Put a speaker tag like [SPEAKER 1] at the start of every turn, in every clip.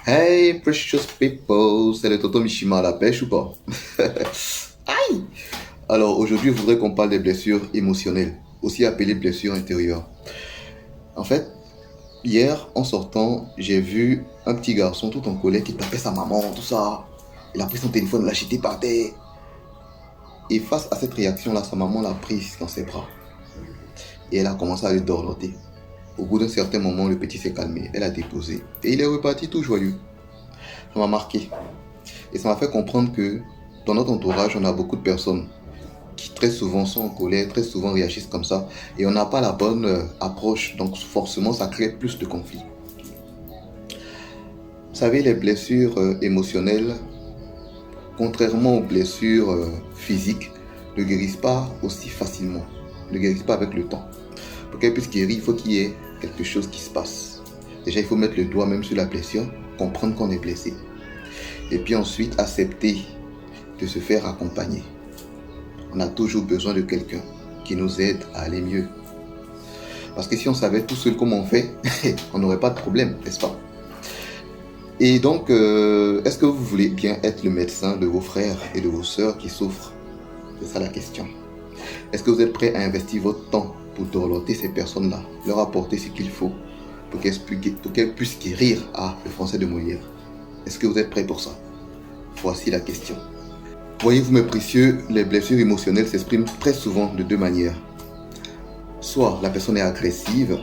[SPEAKER 1] Hey precious people, c'est le Toto Mishima à la pêche ou pas? Aïe! Alors aujourd'hui, je voudrais qu'on parle des blessures émotionnelles, aussi appelées blessures intérieures. En fait, hier, en sortant, j'ai vu un petit garçon tout en colère qui tapait sa maman, tout ça. Il a pris son téléphone, l'a jeté par terre. Et face à cette réaction-là, sa maman l'a prise dans ses bras. Et elle a commencé à le dorloter. Au bout d'un certain moment, le petit s'est calmé, elle a déposé. Et il est reparti tout joyeux. Ça m'a marqué. Et ça m'a fait comprendre que dans notre entourage, on a beaucoup de personnes qui très souvent sont en colère, très souvent réagissent comme ça. Et on n'a pas la bonne approche. Donc forcément, ça crée plus de conflits. Vous savez, les blessures émotionnelles, contrairement aux blessures physiques, ne guérissent pas aussi facilement. Ne guérissent pas avec le temps. Pour qu'elles puissent guérir, il faut qu'il y ait quelque chose qui se passe. Déjà, il faut mettre le doigt même sur la blessure, comprendre qu'on est blessé. Et puis ensuite, accepter de se faire accompagner. On a toujours besoin de quelqu'un qui nous aide à aller mieux. Parce que si on savait tout seul comment on fait, on n'aurait pas de problème, n'est-ce pas? Et donc, est-ce que vous voulez bien être le médecin de vos frères et de vos sœurs qui souffrent? C'est ça la question. Est-ce que vous êtes prêt à investir votre temps pour dorloter ces personnes-là, leur apporter ce qu'il faut pour qu'elles puissent guérir? Le français de Molière. Est-ce que vous êtes prêt pour ça? Voici la question. Voyez-vous mes précieux, les blessures émotionnelles s'expriment très souvent de deux manières. Soit la personne est agressive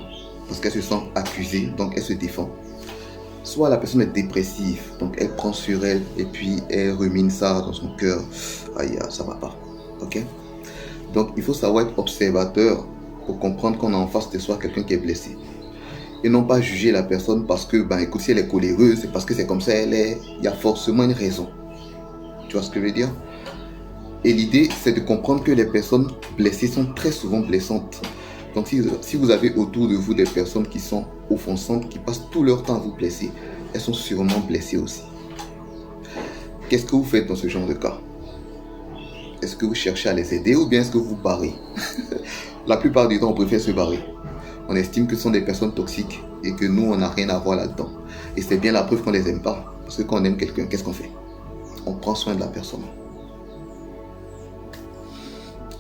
[SPEAKER 1] parce qu'elle se sent accusée, donc elle se défend. Soit la personne est dépressive, donc elle prend sur elle et puis elle rumine ça dans son cœur. Aïe, ça va pas. Ok? Donc il faut savoir être observateur pour comprendre qu'on a en face de soi quelqu'un qui est blessé. Et non pas juger la personne parce que, écoute, si elle est coléreuse, c'est parce que c'est comme ça elle est. Il y a forcément une raison. Tu vois ce que je veux dire? Et l'idée, c'est de comprendre que les personnes blessées sont très souvent blessantes. Donc si vous avez autour de vous des personnes qui sont offensantes, qui passent tout leur temps à vous blesser, elles sont sûrement blessées aussi. Qu'est-ce que vous faites dans ce genre de cas? Est-ce que vous cherchez à les aider ou bien est-ce que vous vous barrez? La plupart du temps, on préfère se barrer. On estime que ce sont des personnes toxiques et que nous, on n'a rien à voir là-dedans. Et c'est bien la preuve qu'on ne les aime pas. Parce que quand on aime quelqu'un, qu'est-ce qu'on fait? On prend soin de la personne.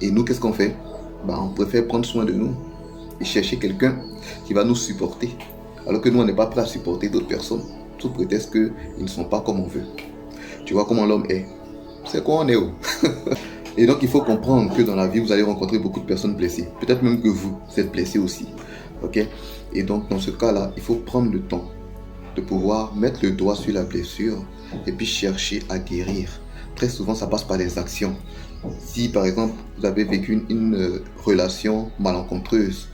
[SPEAKER 1] Et nous, qu'est-ce qu'on fait? On préfère prendre soin de nous et chercher quelqu'un qui va nous supporter. Alors que nous, on n'est pas prêt à supporter d'autres personnes, sous prétexte qu'ils ne sont pas comme on veut. Tu vois comment l'homme est. C'est quoi on est où? Et donc, il faut comprendre que dans la vie, vous allez rencontrer beaucoup de personnes blessées. Peut-être même que vous êtes blessé aussi. Ok? Et donc, dans ce cas-là, il faut prendre le temps de pouvoir mettre le doigt sur la blessure et puis chercher à guérir. Très souvent, ça passe par des actions. Si, par exemple, vous avez vécu une relation malencontreuse,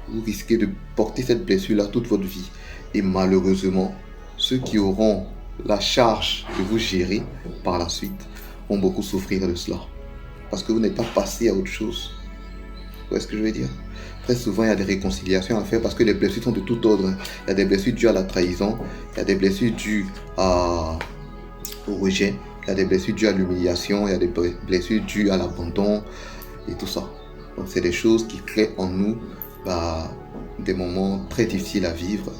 [SPEAKER 1] vous risquez de porter cette blessure-là toute votre vie. Et malheureusement, ceux qui auront la charge de vous gérer par la suite vont beaucoup souffrir de cela. Parce que vous n'êtes pas passé à autre chose. Vous voyez ce que je veux dire? Très souvent, il y a des réconciliations à faire parce que les blessures sont de tout ordre. Il y a des blessures dues à la trahison, il y a des blessures dues au rejet, il y a des blessures dues à l'humiliation, il y a des blessures dues à l'abandon et tout ça. Donc, c'est des choses qui créent en nous des moments très difficiles à vivre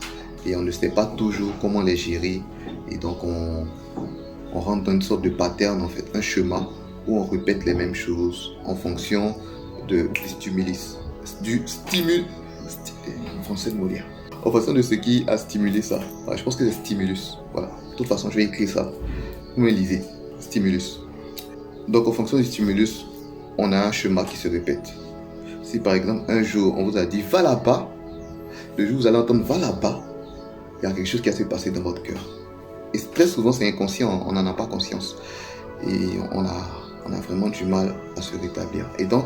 [SPEAKER 1] et on ne sait pas toujours comment les gérer. Et donc, on rentre dans une sorte de pattern, en fait, un schéma où on répète les mêmes choses en fonction du stimulus. En français de Molière. En fonction de ce qui a stimulé ça. Je pense que c'est stimulus. Voilà. De toute façon, je vais écrire ça. Vous me lisez. Stimulus. Donc, en fonction du stimulus, on a un schéma qui se répète. Si par exemple, un jour, on vous a dit va là-bas, le jour où vous allez entendre va là-bas, il y a quelque chose qui a se passé dans votre cœur. Et très souvent, c'est inconscient, on n'en a pas conscience. Et on a vraiment du mal à se rétablir. Et donc,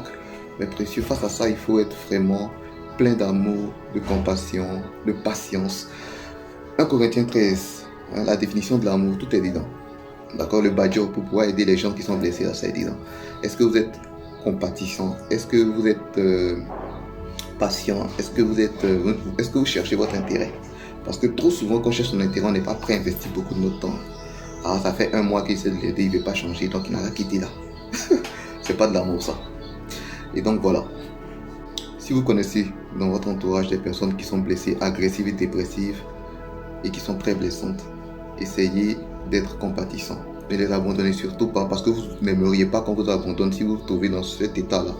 [SPEAKER 1] mes précieux, face à ça, il faut être vraiment plein d'amour, de compassion, de patience. 1 Corinthiens 13, la définition de l'amour, tout est dedans. D'accord, le badger pour pouvoir aider les gens qui sont blessés, là, c'est dedans. Est-ce que vous êtes compatissant? Est-ce que vous êtes patient? Est-ce que vous cherchez votre intérêt? Parce que trop souvent, quand on cherche son intérêt, on n'est pas prêt à investir beaucoup de notre temps. Ça fait 1 mois qu'il essaie de l'aider, il ne veut pas changer, donc il n'a rien quitté là. C'est pas de l'amour, ça. Et donc voilà. Si vous connaissez dans votre entourage des personnes qui sont blessées, agressives et dépressives, et qui sont très blessantes, essayez d'être compatissant. Ne les abandonnez surtout pas, parce que vous n'aimeriez pas qu'on vous abandonne si vous vous trouvez dans cet état-là.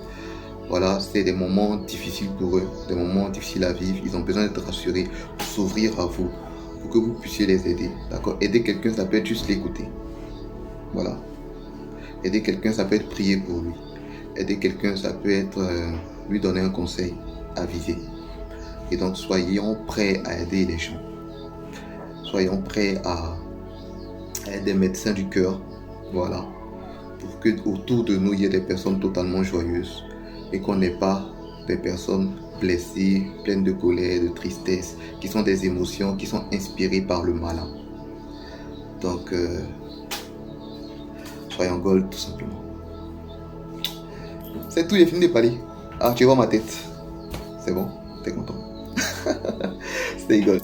[SPEAKER 1] Voilà, c'est des moments difficiles pour eux, des moments difficiles à vivre. Ils ont besoin d'être rassurés, pour s'ouvrir à vous, pour que vous puissiez les aider. D'accord? Aider quelqu'un, ça peut être juste l'écouter. Voilà. Aider quelqu'un, ça peut être prier pour lui. Aider quelqu'un, ça peut être lui donner un conseil avisé. Et donc, soyons prêts à aider les gens. Soyons prêts à être des médecins du cœur. Voilà. Pour que autour de nous, il y ait des personnes totalement joyeuses. Et qu'on n'ait pas des personnes blessées, pleines de colère, de tristesse, qui sont des émotions, qui sont inspirées par le malin. Donc, soyons gold tout simplement. C'est tout, j'ai fini de parler. Ah, tu vois ma tête. C'est bon, t'es content. Stay gold.